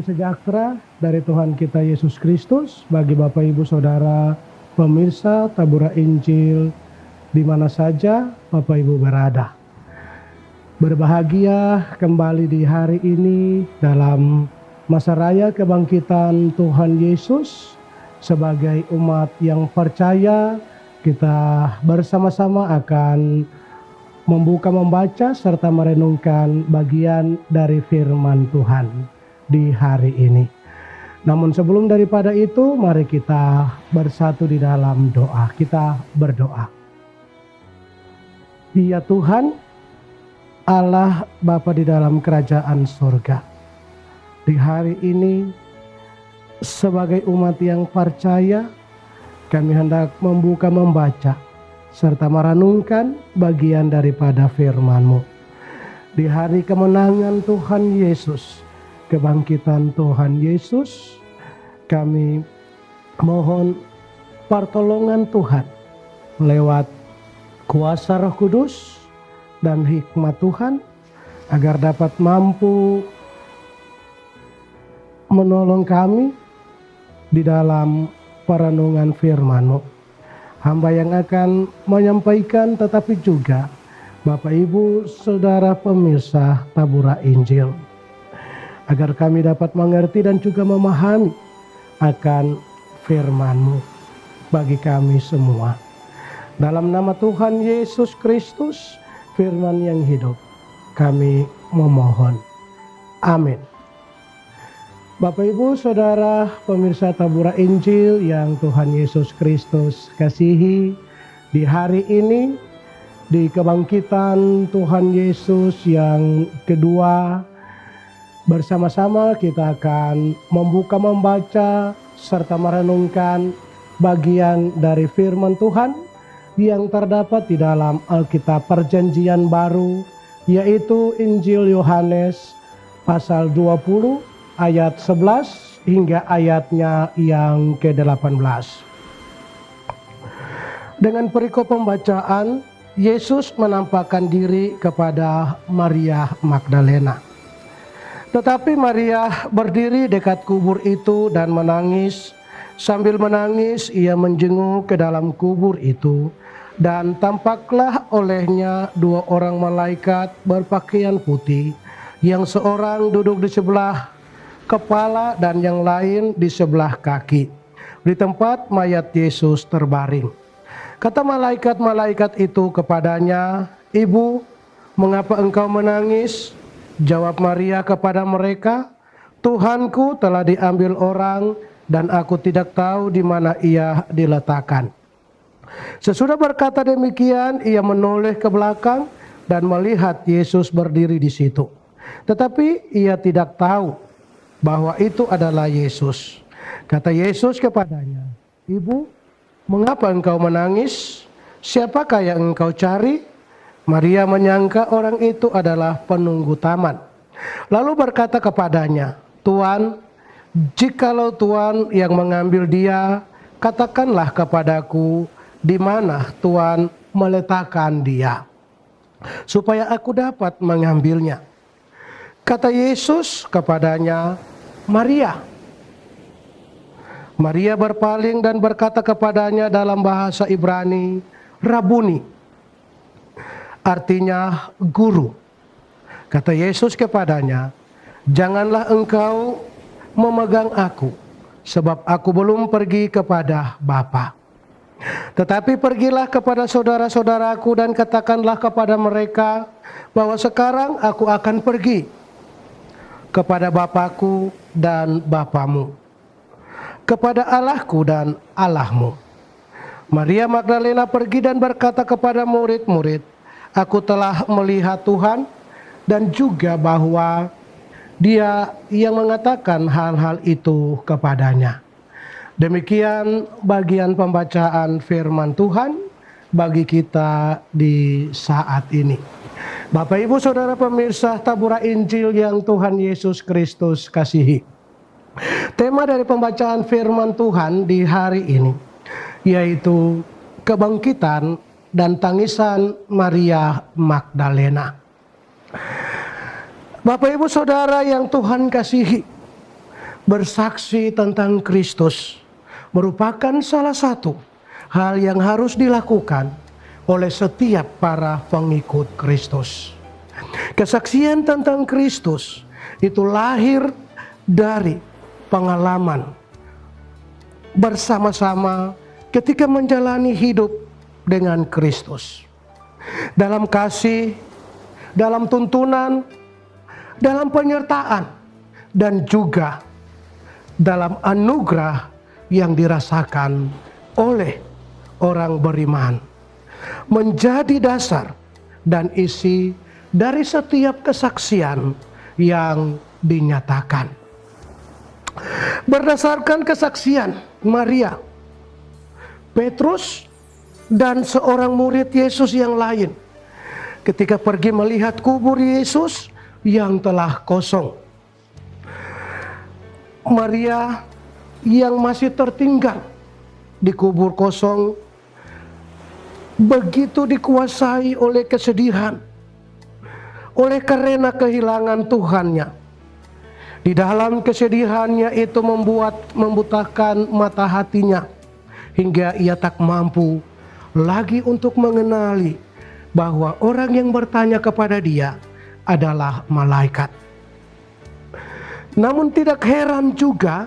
sejahtera dari Tuhan kita Yesus Kristus bagi Bapak Ibu Saudara pemirsa Tabura Injil di mana saja Bapak Ibu berada. Berbahagia kembali di hari ini dalam masa raya kebangkitan Tuhan Yesus. Sebagai umat yang percaya, kita bersama-sama akan membaca serta merenungkan bagian dari firman Tuhan di hari ini. Namun sebelum daripada itu, mari kita bersatu di dalam doa. Kita berdoa. Ya Tuhan, Allah Bapa di dalam kerajaan surga, di hari ini sebagai umat yang percaya, kami hendak membaca serta merenungkan bagian daripada firman-Mu. Di hari kemenangan Tuhan Yesus, kebangkitan Tuhan Yesus, kami mohon pertolongan Tuhan lewat kuasa Roh Kudus dan hikmat Tuhan, agar dapat mampu menolong kami di dalam perenungan firman-Mu. Hamba yang akan menyampaikan, tetapi juga Bapak Ibu Saudara pemirsa Tabura Injil, agar kami dapat mengerti dan juga memahami akan firman-Mu bagi kami semua. Dalam nama Tuhan Yesus Kristus, firman yang hidup, kami memohon. Amin. Bapak Ibu Saudara pemirsa Tabura Injil yang Tuhan Yesus Kristus kasihi, di hari ini di kebangkitan Tuhan Yesus yang kedua, bersama-sama kita akan membaca serta merenungkan bagian dari firman Tuhan yang terdapat di dalam Alkitab Perjanjian Baru, yaitu Injil Yohanes pasal 20 ayat 11 hingga ayatnya yang ke-18. Dengan perikop pembacaan, Yesus menampakkan diri kepada Maria Magdalena. Tetapi Maria berdiri dekat kubur itu dan menangis. Sambil menangis, ia menjenguk ke dalam kubur itu, dan tampaklah olehnya dua orang malaikat berpakaian putih, yang seorang duduk di sebelah kepala dan yang lain di sebelah kaki, di tempat mayat Yesus terbaring. Kata malaikat-malaikat itu kepadanya, "Ibu, mengapa engkau menangis?" Jawab Maria kepada mereka, "Tuhanku telah diambil orang dan aku tidak tahu di mana ia diletakkan." Sesudah berkata demikian, ia menoleh ke belakang dan melihat Yesus berdiri di situ. Tetapi ia tidak tahu bahwa itu adalah Yesus. Kata Yesus kepadanya, "Ibu, mengapa engkau menangis? Siapakah yang engkau cari?" Maria menyangka orang itu adalah penunggu taman. Lalu berkata kepadanya, "Tuan, jikalau Tuan yang mengambil dia, katakanlah kepadaku di mana Tuan meletakkan dia, supaya aku dapat mengambilnya." Kata Yesus kepadanya, "Maria." Maria berpaling dan berkata kepadanya dalam bahasa Ibrani, "Rabuni," artinya guru. Kata Yesus kepadanya, "Janganlah engkau memegang aku, sebab aku belum pergi kepada Bapa. Tetapi pergilah kepada saudara-saudaraku dan katakanlah kepada mereka bahwa sekarang aku akan pergi kepada Bapakku dan Bapamu, kepada Allahku dan Allahmu." Maria Magdalena pergi dan berkata kepada murid-murid, "Aku telah melihat Tuhan," dan juga bahwa Dia yang mengatakan hal-hal itu kepadanya. Demikian bagian pembacaan firman Tuhan bagi kita di saat ini. Bapak Ibu Saudara pemirsa Tabura Injil yang Tuhan Yesus Kristus kasihi, tema dari pembacaan firman Tuhan di hari ini yaitu kebangkitan dan tangisan Maria Magdalena. Bapak Ibu Saudara yang Tuhan kasihi, bersaksi tentang Kristus merupakan salah satu hal yang harus dilakukan oleh setiap para pengikut Kristus. Kesaksian tentang Kristus itu lahir dari pengalaman bersama-sama ketika menjalani hidup dengan Kristus. Dalam kasih, dalam tuntunan, dalam penyertaan, dan juga dalam anugerah yang dirasakan oleh orang beriman, menjadi dasar dan isi dari setiap kesaksian yang dinyatakan. Berdasarkan kesaksian Maria, Petrus, dan seorang murid Yesus yang lain ketika pergi melihat kubur Yesus yang telah kosong, Maria yang masih tertinggal di kubur kosong begitu dikuasai oleh kesedihan oleh karena kehilangan Tuhannya. Di dalam kesedihannya itu membutakan mata hatinya hingga ia tak mampu lagi untuk mengenali bahwa orang yang bertanya kepada dia adalah malaikat. Namun tidak heran juga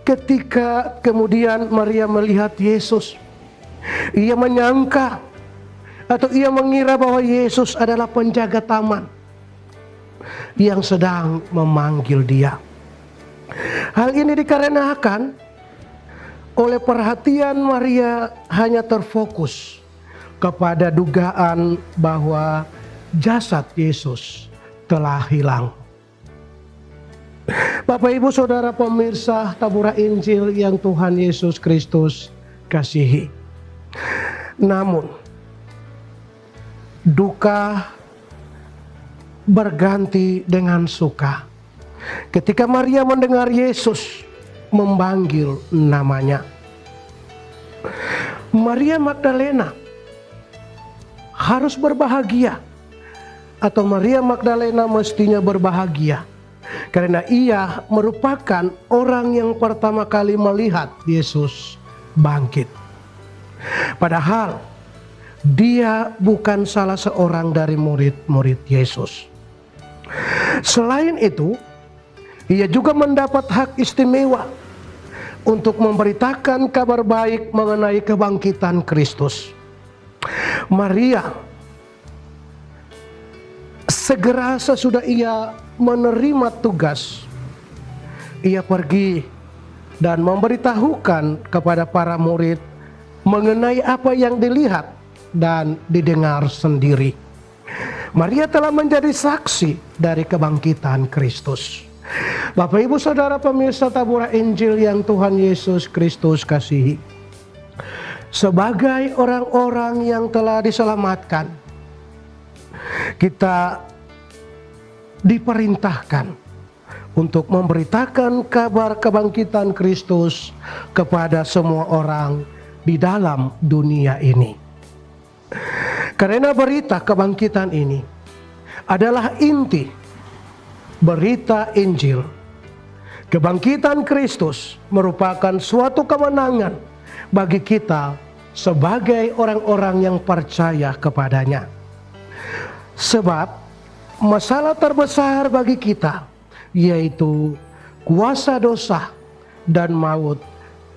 ketika kemudian Maria melihat Yesus. Ia menyangka atau ia mengira bahwa Yesus adalah penjaga taman yang sedang memanggil dia. Hal ini dikarenakan oleh perhatian Maria hanya terfokus kepada dugaan bahwa jasad Yesus telah hilang. Bapak, Ibu, Saudara pemirsa Tabura Injil yang Tuhan Yesus Kristus kasihi. Namun, duka berganti dengan suka ketika Maria mendengar Yesus memanggil namanya. Maria Magdalena harus berbahagia, atau Maria Magdalena mestinya berbahagia, karena ia merupakan orang yang pertama kali melihat Yesus bangkit. Padahal dia bukan salah seorang dari murid-murid Yesus. Selain itu, ia juga mendapat hak istimewa untuk memberitakan kabar baik mengenai kebangkitan Kristus. Maria segera sesudah ia menerima tugas, ia pergi dan memberitahukan kepada para murid mengenai apa yang dilihat dan didengar sendiri. Maria telah menjadi saksi dari kebangkitan Kristus. Bapak, Ibu, Saudara pemirsa Tabura Injil yang Tuhan Yesus Kristus kasihi. Sebagai orang-orang yang telah diselamatkan, kita diperintahkan untuk memberitakan kabar kebangkitan Kristus kepada semua orang di dalam dunia ini. Karena berita kebangkitan ini adalah inti berita Injil. Kebangkitan Kristus merupakan suatu kemenangan bagi kita sebagai orang-orang yang percaya kepadanya. Sebab masalah terbesar bagi kita, yaitu kuasa dosa dan maut,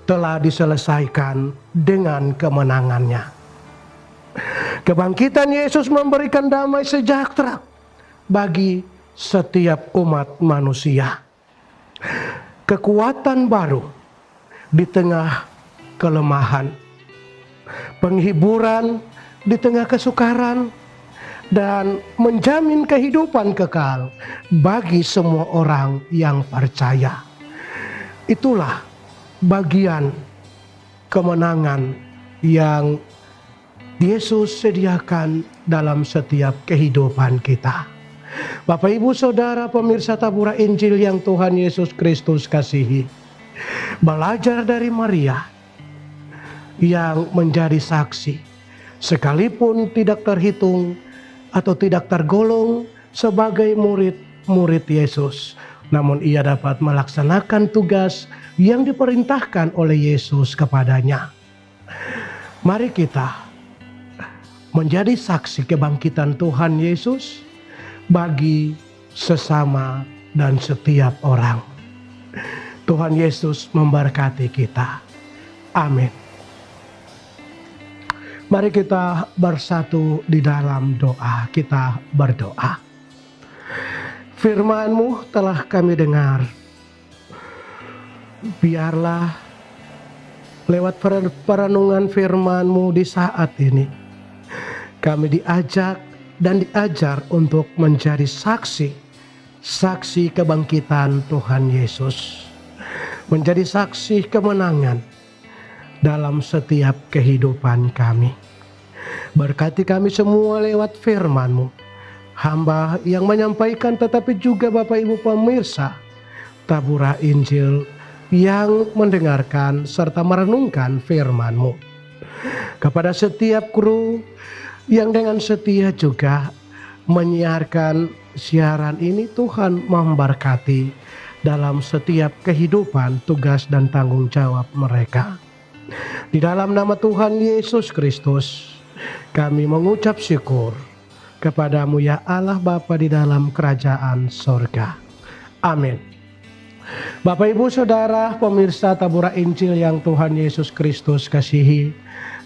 telah diselesaikan dengan kemenangannya. Kebangkitan Yesus memberikan damai sejahtera bagi setiap umat manusia. Kekuatan baru di tengah kelemahan, penghiburan di tengah kesukaran, dan menjamin kehidupan kekal bagi semua orang yang percaya. Itulah bagian kemenangan yang Yesus sediakan dalam setiap kehidupan kita. Bapak, Ibu, Saudara pemirsa Tabura Injil yang Tuhan Yesus Kristus kasihi. Belajar dari Maria yang menjadi saksi, sekalipun tidak terhitung atau tidak tergolong sebagai murid-murid Yesus, namun ia dapat melaksanakan tugas yang diperintahkan oleh Yesus kepadanya. Mari kita menjadi saksi kebangkitan Tuhan Yesus bagi sesama dan setiap orang. Tuhan Yesus memberkati kita. Amin. Mari kita bersatu di dalam doa. Kita berdoa. Firman-Mu telah kami dengar. Biarlah lewat perenungan firman-Mu di saat ini, kami diajak dan diajar untuk menjadi saksi kebangkitan Tuhan Yesus. Menjadi saksi kemenangan dalam setiap kehidupan kami. Berkati kami semua lewat firman-Mu. Hamba yang menyampaikan tetapi juga Bapak Ibu pemirsa Tabura Injil yang mendengarkan serta merenungkan firman-Mu. Kepada setiap kru yang dengan setia juga menyiarkan siaran ini, Tuhan memberkati dalam setiap kehidupan, tugas dan tanggung jawab mereka. Di dalam nama Tuhan Yesus Kristus, kami mengucap syukur kepadamu ya Allah Bapa di dalam kerajaan sorga. Amin. Bapak Ibu Saudara pemirsa Tabura Injil yang Tuhan Yesus Kristus kasihi,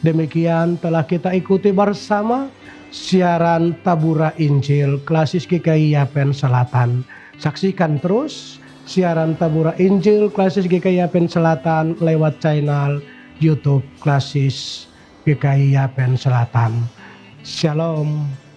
demikian telah kita ikuti bersama siaran Tabura Injil Klasis GKI Yapen Selatan. Saksikan terus siaran Tabura Injil Klasis GKI Yapen Selatan lewat channel YouTube Klasis GKI Yapen Selatan. Shalom.